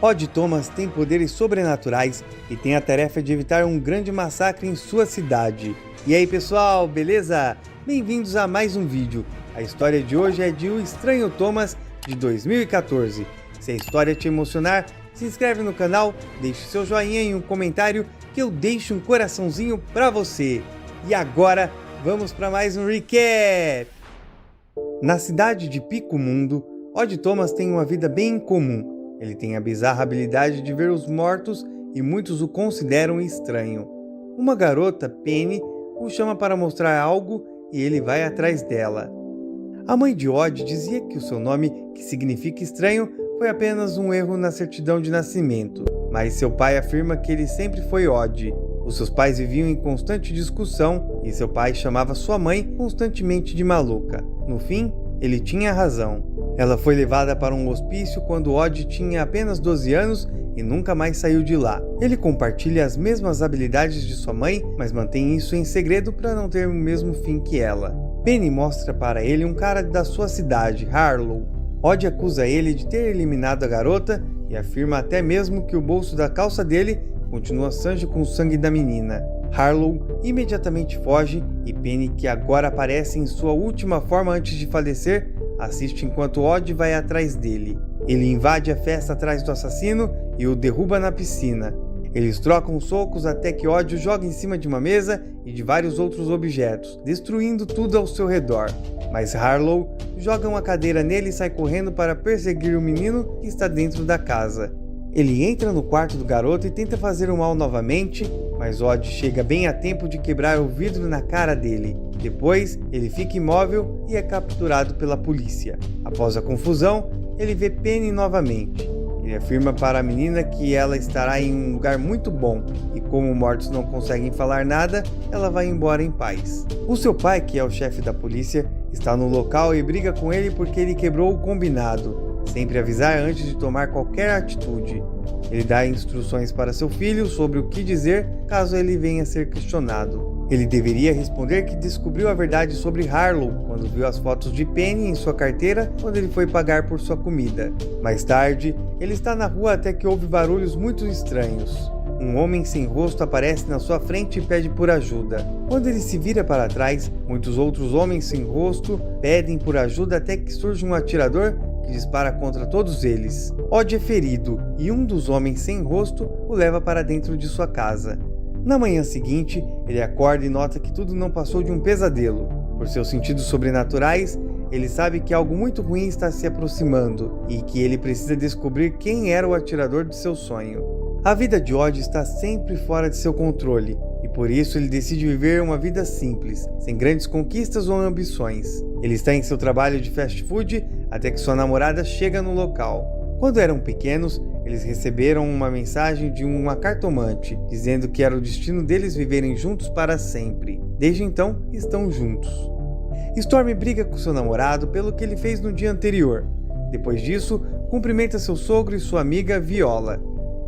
Odd Thomas tem poderes sobrenaturais e tem a tarefa de evitar um grande massacre em sua cidade. E aí pessoal, beleza? Bem-vindos a mais um vídeo. A história de hoje é de O Estranho Thomas, de 2014. Se a história te emocionar, se inscreve no canal, deixe seu joinha e um comentário que eu deixo um coraçãozinho pra você. E agora, vamos para mais um recap! Na cidade de Pico Mundo, Odd Thomas tem uma vida bem incomum. Ele tem a bizarra habilidade de ver os mortos e muitos o consideram estranho. Uma garota, Penny, o chama para mostrar algo e ele vai atrás dela. A mãe de Odd dizia que o seu nome, que significa estranho, foi apenas um erro na certidão de nascimento, mas seu pai afirma que ele sempre foi Odd. Os seus pais viviam em constante discussão e seu pai chamava sua mãe constantemente de maluca. No fim, ele tinha razão. Ela foi levada para um hospício quando Odd tinha apenas 12 anos e nunca mais saiu de lá. Ele compartilha as mesmas habilidades de sua mãe, mas mantém isso em segredo para não ter o mesmo fim que ela. Penny mostra para ele um cara da sua cidade, Harlow. Odd acusa ele de ter eliminado a garota e afirma até mesmo que o bolso da calça dele continua sujo com o sangue da menina. Harlow imediatamente foge e Penny, que agora aparece em sua última forma antes de falecer, assiste enquanto Odd vai atrás dele. Ele invade a festa atrás do assassino e o derruba na piscina. Eles trocam socos até que Odd o joga em cima de uma mesa e de vários outros objetos, destruindo tudo ao seu redor. Mas Harlow joga uma cadeira nele e sai correndo para perseguir o menino que está dentro da casa. Ele entra no quarto do garoto e tenta fazer o mal novamente, mas Odd chega bem a tempo de quebrar o vidro na cara dele. Depois, ele fica imóvel e é capturado pela polícia. Após a confusão, ele vê Penny novamente. Ele afirma para a menina que ela estará em um lugar muito bom e como mortos não conseguem falar nada, ela vai embora em paz. O seu pai, que é o chefe da polícia, está no local e briga com ele porque ele quebrou o combinado. Sempre avisar antes de tomar qualquer atitude. Ele dá instruções para seu filho sobre o que dizer caso ele venha a ser questionado. Ele deveria responder que descobriu a verdade sobre Harlow quando viu as fotos de Penny em sua carteira quando ele foi pagar por sua comida. Mais tarde, ele está na rua até que ouve barulhos muito estranhos. Um homem sem rosto aparece na sua frente e pede por ajuda. Quando ele se vira para trás, muitos outros homens sem rosto pedem por ajuda até que surge um atirador que dispara contra todos eles. Odd é ferido e um dos homens sem rosto o leva para dentro de sua casa. Na manhã seguinte, ele acorda e nota que tudo não passou de um pesadelo. Por seus sentidos sobrenaturais, ele sabe que algo muito ruim está se aproximando e que ele precisa descobrir quem era o atirador de seu sonho. A vida de Odd está sempre fora de seu controle e por isso ele decide viver uma vida simples, sem grandes conquistas ou ambições. Ele está em seu trabalho de fast food até que sua namorada chega no local. Quando eram pequenos, eles receberam uma mensagem de uma cartomante, dizendo que era o destino deles viverem juntos para sempre. Desde então, estão juntos. Storm briga com seu namorado pelo que ele fez no dia anterior. Depois disso, cumprimenta seu sogro e sua amiga Viola.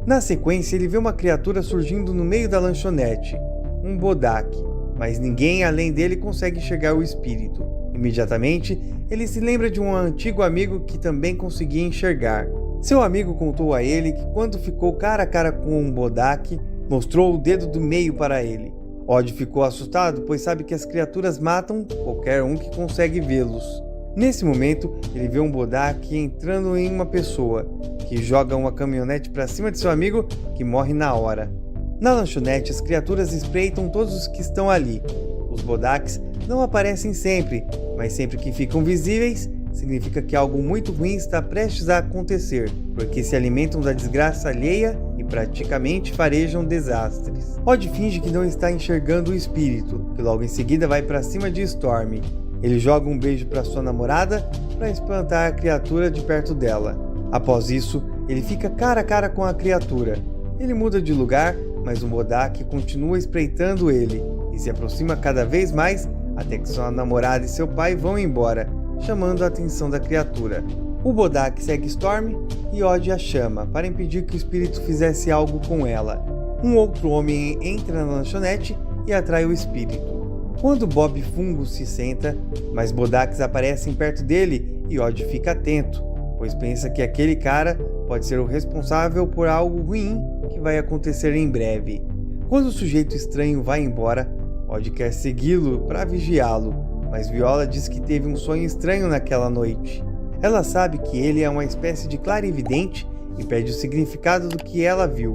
Na sequência, ele vê uma criatura surgindo no meio da lanchonete, um Bodak, mas ninguém além dele consegue enxergar o espírito. Imediatamente, ele se lembra de um antigo amigo que também conseguia enxergar. Seu amigo contou a ele que quando ficou cara a cara com um Bodak, mostrou o dedo do meio para ele. Odd ficou assustado, pois sabe que as criaturas matam qualquer um que consegue vê-los. Nesse momento, ele vê um Bodak entrando em uma pessoa, que joga uma caminhonete para cima de seu amigo, que morre na hora. Na lanchonete, as criaturas espreitam todos os que estão ali. Os Bodaks não aparecem sempre, mas sempre que ficam visíveis, significa que algo muito ruim está prestes a acontecer, porque se alimentam da desgraça alheia e praticamente farejam desastres. Odd finge que não está enxergando o espírito, que logo em seguida vai para cima de Storm. Ele joga um beijo para sua namorada para espantar a criatura de perto dela. Após isso, ele fica cara a cara com a criatura. Ele muda de lugar, mas o Bodak continua espreitando ele e se aproxima cada vez mais até que sua namorada e seu pai vão embora, chamando a atenção da criatura. O Bodak segue Storm e Odd a chama para impedir que o espírito fizesse algo com ela. Um outro homem entra na lanchonete e atrai o espírito. Quando Bob Fungo se senta, mais Bodaks aparecem perto dele e Odd fica atento, pois pensa que aquele cara pode ser o responsável por algo ruim que vai acontecer em breve. Quando o sujeito estranho vai embora, Odd quer segui-lo para vigiá-lo, mas Viola diz que teve um sonho estranho naquela noite. Ela sabe que ele é uma espécie de clarividente e pede o significado do que ela viu.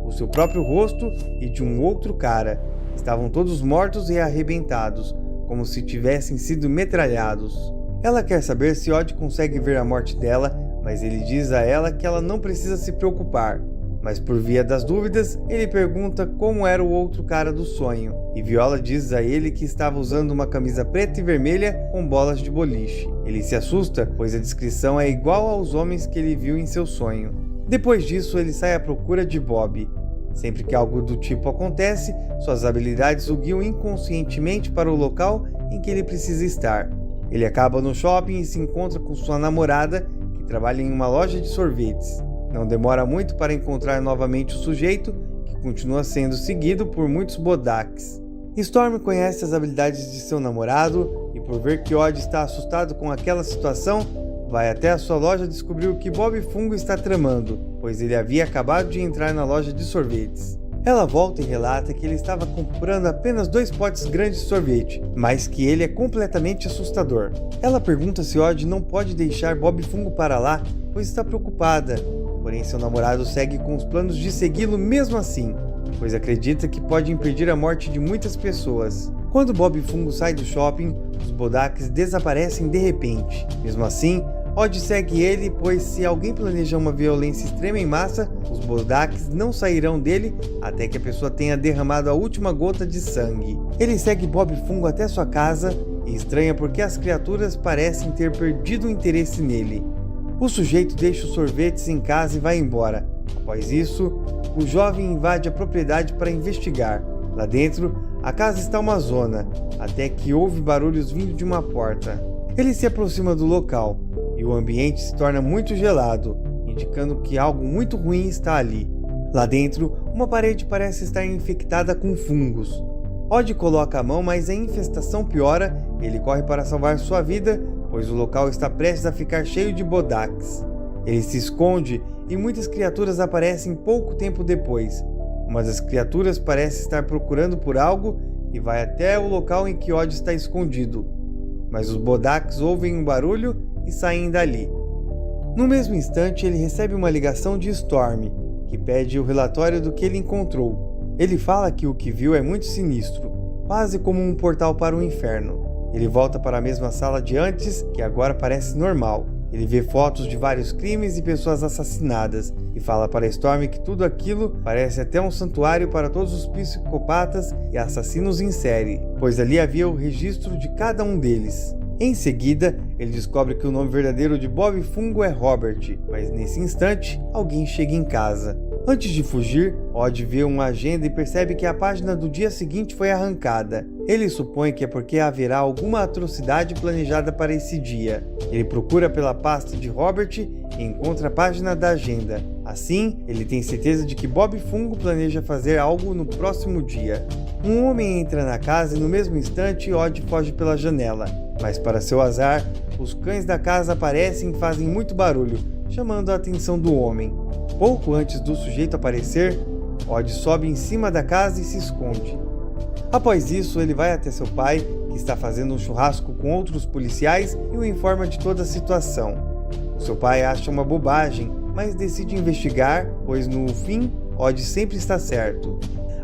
O seu próprio rosto e de um outro cara estavam todos mortos e arrebentados, como se tivessem sido metralhados. Ela quer saber se Odd consegue ver a morte dela, mas ele diz a ela que ela não precisa se preocupar. Mas por via das dúvidas, ele pergunta como era o outro cara do sonho, e Viola diz a ele que estava usando uma camisa preta e vermelha com bolas de boliche. Ele se assusta, pois a descrição é igual aos homens que ele viu em seu sonho. Depois disso, ele sai à procura de Bob. Sempre que algo do tipo acontece, suas habilidades o guiam inconscientemente para o local em que ele precisa estar. Ele acaba no shopping e se encontra com sua namorada, que trabalha em uma loja de sorvetes. Não demora muito para encontrar novamente o sujeito, que continua sendo seguido por muitos Bodaks. Storm conhece as habilidades de seu namorado e, por ver que Odd está assustado com aquela situação, vai até a sua loja descobrir o que Bob Fungo está tramando, pois ele havia acabado de entrar na loja de sorvetes. Ela volta e relata que ele estava comprando apenas 2 potes grandes de sorvete, mas que ele é completamente assustador. Ela pergunta se Odd não pode deixar Bob Fungo para lá, pois está preocupada. Porém, seu namorado segue com os planos de segui-lo mesmo assim, pois acredita que pode impedir a morte de muitas pessoas. Quando Bob Fungo sai do shopping, os Bodaks desaparecem de repente. Mesmo assim, Odd segue ele, pois se alguém planeja uma violência extrema em massa, os Bodaks não sairão dele até que a pessoa tenha derramado a última gota de sangue. Ele segue Bob Fungo até sua casa e estranha porque as criaturas parecem ter perdido o interesse nele. O sujeito deixa os sorvetes em casa e vai embora. Após isso, o jovem invade a propriedade para investigar. Lá dentro, a casa está uma zona, até que ouve barulhos vindo de uma porta. Ele se aproxima do local, e o ambiente se torna muito gelado, indicando que algo muito ruim está ali. Lá dentro, uma parede parece estar infectada com fungos. Odd coloca a mão, mas a infestação piora e ele corre para salvar sua vida, pois o local está prestes a ficar cheio de Bodaks. Ele se esconde e muitas criaturas aparecem pouco tempo depois. Uma das criaturas parece estar procurando por algo e vai até o local em que Odd está escondido. Mas os Bodaks ouvem um barulho e saem dali. No mesmo instante, ele recebe uma ligação de Storm, que pede o relatório do que ele encontrou. Ele fala que o que viu é muito sinistro, quase como um portal para o inferno. Ele volta para a mesma sala de antes, que agora parece normal. Ele vê fotos de vários crimes e pessoas assassinadas e fala para Storm que tudo aquilo parece até um santuário para todos os psicopatas e assassinos em série, pois ali havia o registro de cada um deles. Em seguida, ele descobre que o nome verdadeiro de Bob Fungo é Robert, mas nesse instante, alguém chega em casa. Antes de fugir, Odd vê uma agenda e percebe que a página do dia seguinte foi arrancada. Ele supõe que é porque haverá alguma atrocidade planejada para esse dia. Ele procura pela pasta de Robert e encontra a página da agenda. Assim, ele tem certeza de que Bob Fungo planeja fazer algo no próximo dia. Um homem entra na casa e no mesmo instante Odd foge pela janela. Mas para seu azar, os cães da casa aparecem e fazem muito barulho, chamando a atenção do homem. Pouco antes do sujeito aparecer, Odd sobe em cima da casa e se esconde. Após isso, ele vai até seu pai, que está fazendo um churrasco com outros policiais, e o informa de toda a situação. O seu pai acha uma bobagem, mas decide investigar, pois no fim, Odd sempre está certo.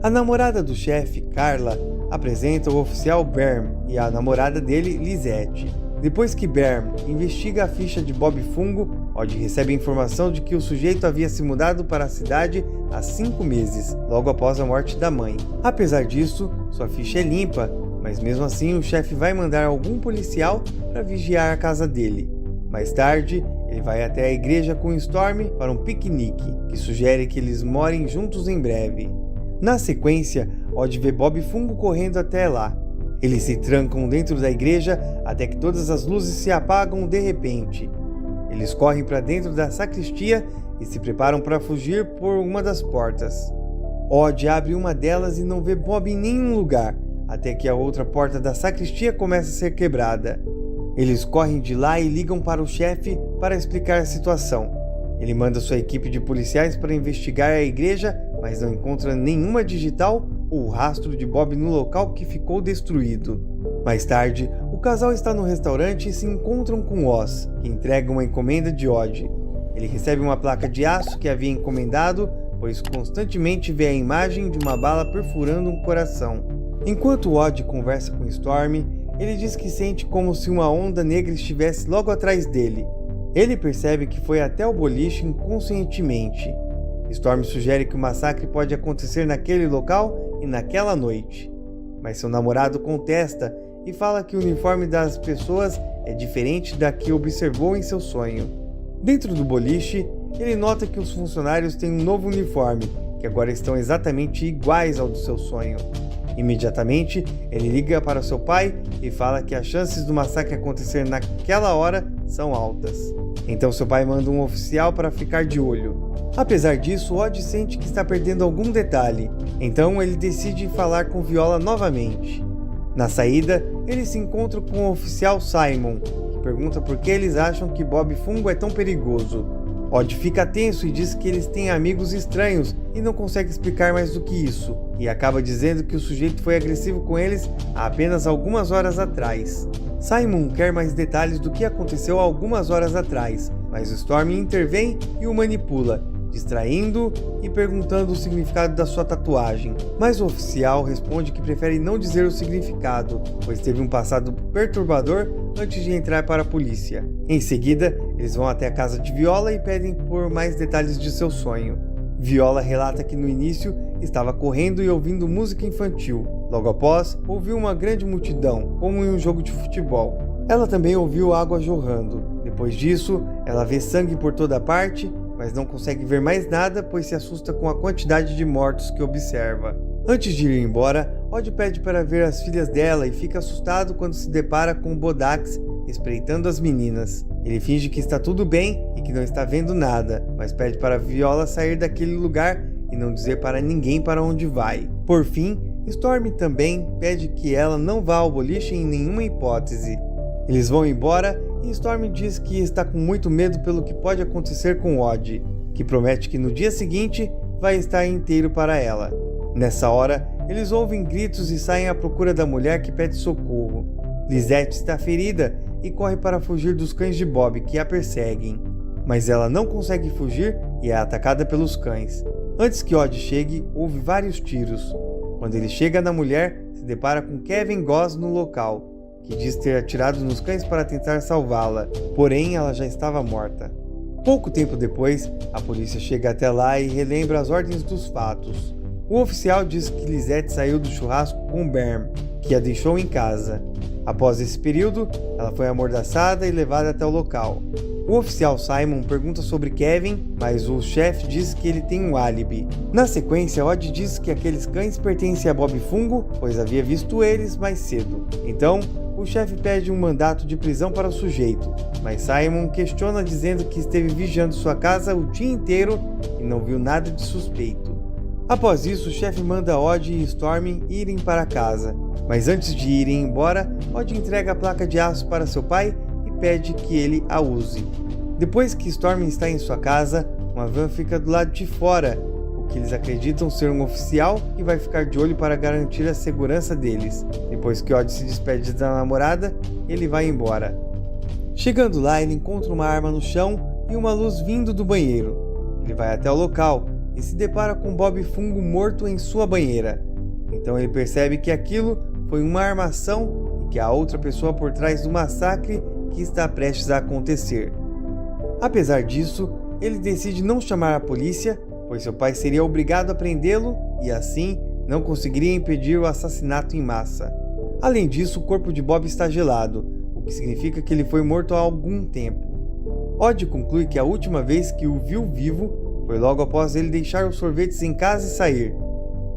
A namorada do chefe, Carla, apresenta o oficial Berm e a namorada dele, Lisette. Depois que Berm investiga a ficha de Bob Fungo, Odd recebe a informação de que o sujeito havia se mudado para a cidade há 5 meses, logo após a morte da mãe. Apesar disso, sua ficha é limpa, mas mesmo assim o chefe vai mandar algum policial para vigiar a casa dele. Mais tarde, ele vai até a igreja com Storm para um piquenique, que sugere que eles morem juntos em breve. Na sequência, Odd vê Bob Fungo correndo até lá. Eles se trancam dentro da igreja até que todas as luzes se apagam de repente. Eles correm para dentro da sacristia e se preparam para fugir por uma das portas. Odd abre uma delas e não vê Bob em nenhum lugar, até que a outra porta da sacristia começa a ser quebrada. Eles correm de lá e ligam para o chefe para explicar a situação. Ele manda sua equipe de policiais para investigar a igreja, mas não encontra nenhuma digital ou rastro de Bob no local que ficou destruído. Mais tarde, o casal está no restaurante e se encontram com Oz, que entrega uma encomenda de Odd. Ele recebe uma placa de aço que havia encomendado, pois constantemente vê a imagem de uma bala perfurando um coração. Enquanto Odd conversa com Storm, ele diz que sente como se uma onda negra estivesse logo atrás dele. Ele percebe que foi até o boliche inconscientemente. Storm sugere que o massacre pode acontecer naquele local e naquela noite. Mas seu namorado contesta e fala que o uniforme das pessoas é diferente da que observou em seu sonho. Dentro do boliche, ele nota que os funcionários têm um novo uniforme, que agora estão exatamente iguais ao do seu sonho. Imediatamente, ele liga para seu pai e fala que as chances do massacre acontecer naquela hora são altas. Então seu pai manda um oficial para ficar de olho. Apesar disso, Odd sente que está perdendo algum detalhe, então ele decide falar com Viola novamente. Na saída, ele se encontra com o oficial Simon, que pergunta por que eles acham que Bob Fungo é tão perigoso. Odd fica tenso e diz que eles têm amigos estranhos e não consegue explicar mais do que isso, e acaba dizendo que o sujeito foi agressivo com eles há apenas algumas horas atrás. Simon quer mais detalhes do que aconteceu algumas horas atrás, mas o Storm intervém e o manipula, distraindo e perguntando o significado da sua tatuagem. Mas o oficial responde que prefere não dizer o significado, pois teve um passado perturbador antes de entrar para a polícia. Em seguida, eles vão até a casa de Viola e pedem por mais detalhes de seu sonho. Viola relata que no início estava correndo e ouvindo música infantil. Logo após, ouviu uma grande multidão, como em um jogo de futebol. Ela também ouviu água jorrando. Depois disso, ela vê sangue por toda parte, mas não consegue ver mais nada, pois se assusta com a quantidade de mortos que observa. Antes de ir embora, Odd pede para ver as filhas dela e fica assustado quando se depara com Bodax espreitando as meninas. Ele finge que está tudo bem e que não está vendo nada, mas pede para Viola sair daquele lugar e não dizer para ninguém para onde vai. Por fim, Storm também pede que ela não vá ao boliche em nenhuma hipótese. Eles vão embora e Storm diz que está com muito medo pelo que pode acontecer com Odd, que promete que no dia seguinte vai estar inteiro para ela. Nessa hora, eles ouvem gritos e saem à procura da mulher que pede socorro. Lisette está ferida e corre para fugir dos cães de Bob que a perseguem, mas ela não consegue fugir e é atacada pelos cães. Antes que Odd chegue, houve vários tiros. Quando ele chega na mulher, se depara com Kevin Goss no local, que diz ter atirado nos cães para tentar salvá-la, porém ela já estava morta. Pouco tempo depois, a polícia chega até lá e relembra as ordens dos fatos. O oficial diz que Lisette saiu do churrasco com Berm, que a deixou em casa. Após esse período, ela foi amordaçada e levada até o local. O oficial Simon pergunta sobre Kevin, mas o chefe diz que ele tem um álibi. Na sequência, Odd diz que aqueles cães pertencem a Bob Fungo, pois havia visto eles mais cedo. Então, o chefe pede um mandato de prisão para o sujeito, mas Simon questiona dizendo que esteve vigiando sua casa o dia inteiro e não viu nada de suspeito. Após isso, o chefe manda Odd e Storm irem para casa, mas antes de irem embora, Odd entrega a placa de aço para seu pai e pede que ele a use. Depois que Storm está em sua casa, uma van fica do lado de fora, o que eles acreditam ser um oficial que vai ficar de olho para garantir a segurança deles. Depois que Odd se despede da namorada, ele vai embora. Chegando lá, ele encontra uma arma no chão e uma luz vindo do banheiro. Ele vai até o local e se depara com Bob Fungo morto em sua banheira. Então ele percebe que aquilo foi uma armação e que há outra pessoa por trás do massacre que está prestes a acontecer. Apesar disso, ele decide não chamar a polícia, pois seu pai seria obrigado a prendê-lo e assim não conseguiria impedir o assassinato em massa. Além disso, o corpo de Bob está gelado, o que significa que ele foi morto há algum tempo. Odd conclui que a última vez que o viu vivo foi logo após ele deixar os sorvetes em casa e sair.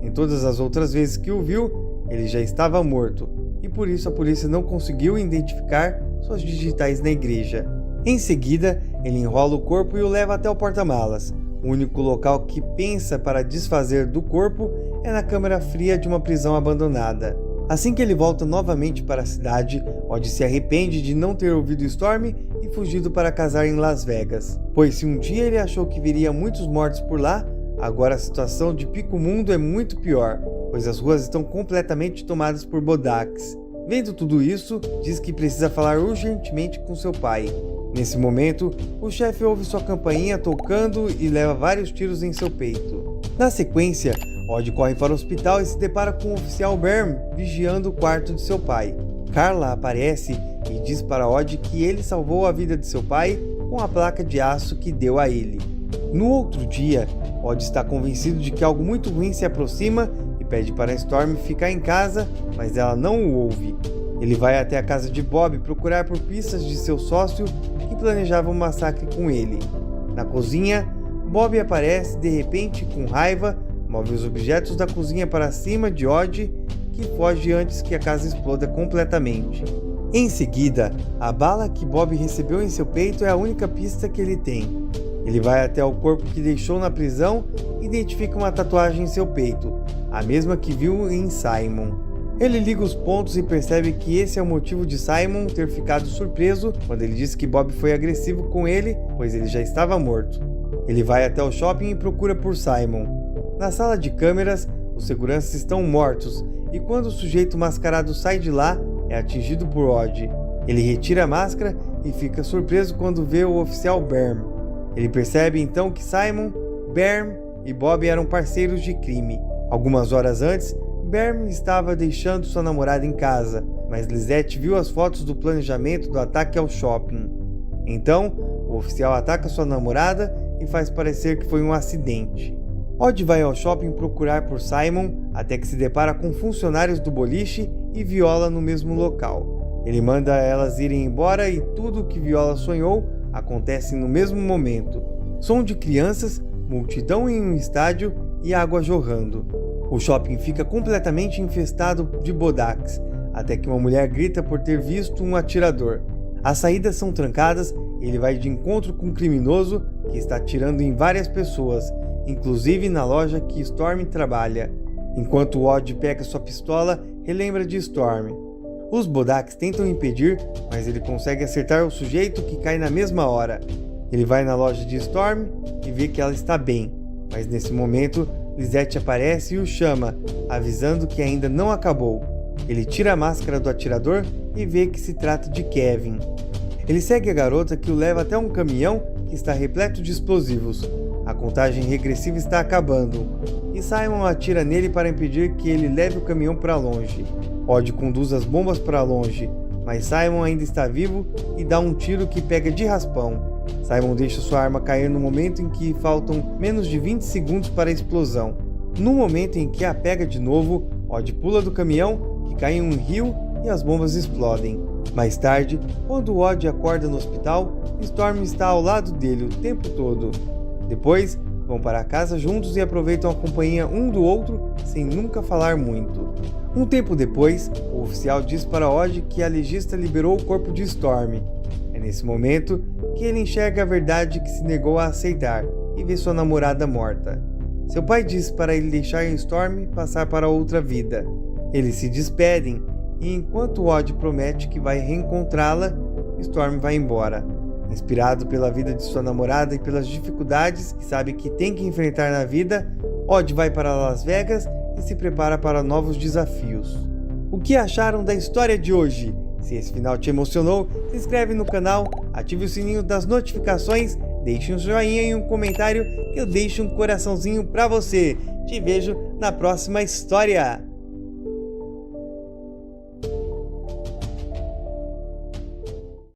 Em todas as outras vezes que o viu, ele já estava morto, e por isso a polícia não conseguiu identificar suas digitais na igreja. Em seguida, ele enrola o corpo e o leva até o porta-malas. O único local que pensa para desfazer do corpo é na câmara fria de uma prisão abandonada. Assim que ele volta novamente para a cidade, Odd se arrepende de não ter ouvido Storm e fugido para casar em Las Vegas. Pois se um dia ele achou que viria muitos mortos por lá, agora a situação de Pico Mundo é muito pior, pois as ruas estão completamente tomadas por Bodax. Vendo tudo isso, diz que precisa falar urgentemente com seu pai. Nesse momento, o chefe ouve sua campainha tocando e leva vários tiros em seu peito. Na sequência, Odd corre para o hospital e se depara com o oficial Berm vigiando o quarto de seu pai. Carla aparece e diz para Odd que ele salvou a vida de seu pai com a placa de aço que deu a ele. No outro dia, Odd está convencido de que algo muito ruim se aproxima e pede para Storm ficar em casa, mas ela não o ouve. Ele vai até a casa de Bob procurar por pistas de seu sócio que planejava um massacre com ele. Na cozinha, Bob aparece de repente com raiva, move os objetos da cozinha para cima de Odd, que foge antes que a casa exploda completamente. Em seguida, a bala que Bob recebeu em seu peito é a única pista que ele tem. Ele vai até o corpo que deixou na prisão e identifica uma tatuagem em seu peito, a mesma que viu em Simon. Ele liga os pontos e percebe que esse é o motivo de Simon ter ficado surpreso quando ele disse que Bob foi agressivo com ele, pois ele já estava morto. Ele vai até o shopping e procura por Simon. Na sala de câmeras, os seguranças estão mortos e quando o sujeito mascarado sai de lá, é atingido por Odd. Ele retira a máscara e fica surpreso quando vê o oficial Berm. Ele percebe então que Simon, Berm e Bob eram parceiros de crime. Algumas horas antes, Berm estava deixando sua namorada em casa, mas Lisette viu as fotos do planejamento do ataque ao shopping. Então, o oficial ataca sua namorada e faz parecer que foi um acidente. Odd vai ao shopping procurar por Simon até que se depara com funcionários do boliche e Viola no mesmo local. Ele manda elas irem embora e tudo o que Viola sonhou acontece no mesmo momento. Som de crianças, multidão em um estádio e água jorrando. O shopping fica completamente infestado de Bodax, até que uma mulher grita por ter visto um atirador. As saídas são trancadas e ele vai de encontro com um criminoso que está atirando em várias pessoas, inclusive na loja que Storm trabalha. Enquanto Odd pega sua pistola, relembra de Storm. Os Bodax tentam impedir, mas ele consegue acertar o sujeito que cai na mesma hora. Ele vai na loja de Storm e vê que ela está bem, mas nesse momento Lisette aparece e o chama, avisando que ainda não acabou. Ele tira a máscara do atirador e vê que se trata de Kevin. Ele segue a garota que o leva até um caminhão que está repleto de explosivos. A contagem regressiva está acabando, e Simon atira nele para impedir que ele leve o caminhão para longe. Odd conduz as bombas para longe, mas Simon ainda está vivo e dá um tiro que pega de raspão. Simon deixa sua arma cair no momento em que faltam menos de 20 segundos para a explosão. No momento em que a pega de novo, Odd pula do caminhão, que cai em um rio e as bombas explodem. Mais tarde, quando Odd acorda no hospital, Storm está ao lado dele o tempo todo. Depois, vão para casa juntos e aproveitam a companhia um do outro sem nunca falar muito. Um tempo depois, o oficial diz para Odd que a legista liberou o corpo de Storm. É nesse momento que ele enxerga a verdade que se negou a aceitar e vê sua namorada morta. Seu pai diz para ele deixar Storm passar para outra vida. Eles se despedem e enquanto Odd promete que vai reencontrá-la, Storm vai embora. Inspirado pela vida de sua namorada e pelas dificuldades que sabe que tem que enfrentar na vida, Odd vai para Las Vegas e se prepara para novos desafios. O que acharam da história de hoje? Se esse final te emocionou, se inscreve no canal, ative o sininho das notificações, deixe um joinha e um comentário que eu deixo um coraçãozinho para você. Te vejo na próxima história!